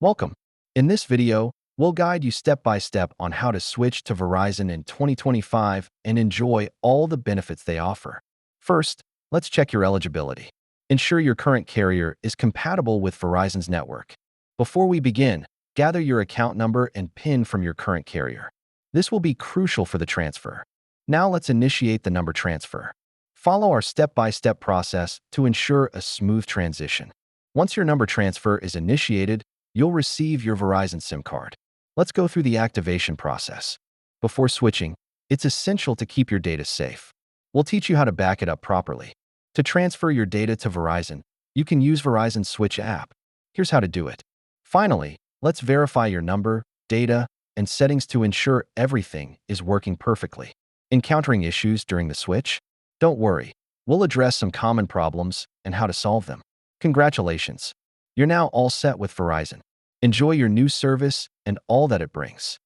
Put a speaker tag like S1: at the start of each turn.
S1: Welcome. In this video, we'll guide you step by step on how to switch to Verizon in 2025 and enjoy all the benefits they offer. First, let's check your eligibility. Ensure your current carrier is compatible with Verizon's network. Before we begin, gather your account number and PIN from your current carrier. This will be crucial for the transfer. Now let's initiate the number transfer. Follow our step-by-step process to ensure a smooth transition. Once your number transfer is initiated, you'll receive your Verizon SIM card. Let's go through the activation process. Before switching, it's essential to keep your data safe. We'll teach you how to back it up properly. To transfer your data to Verizon, you can use Verizon's Switch app. Here's how to do it. Finally, let's verify your number, data, and settings to ensure everything is working perfectly. Encountering issues during the switch? Don't worry. We'll address some common problems and how to solve them. Congratulations! You're now all set with Verizon. Enjoy your new service and all that it brings.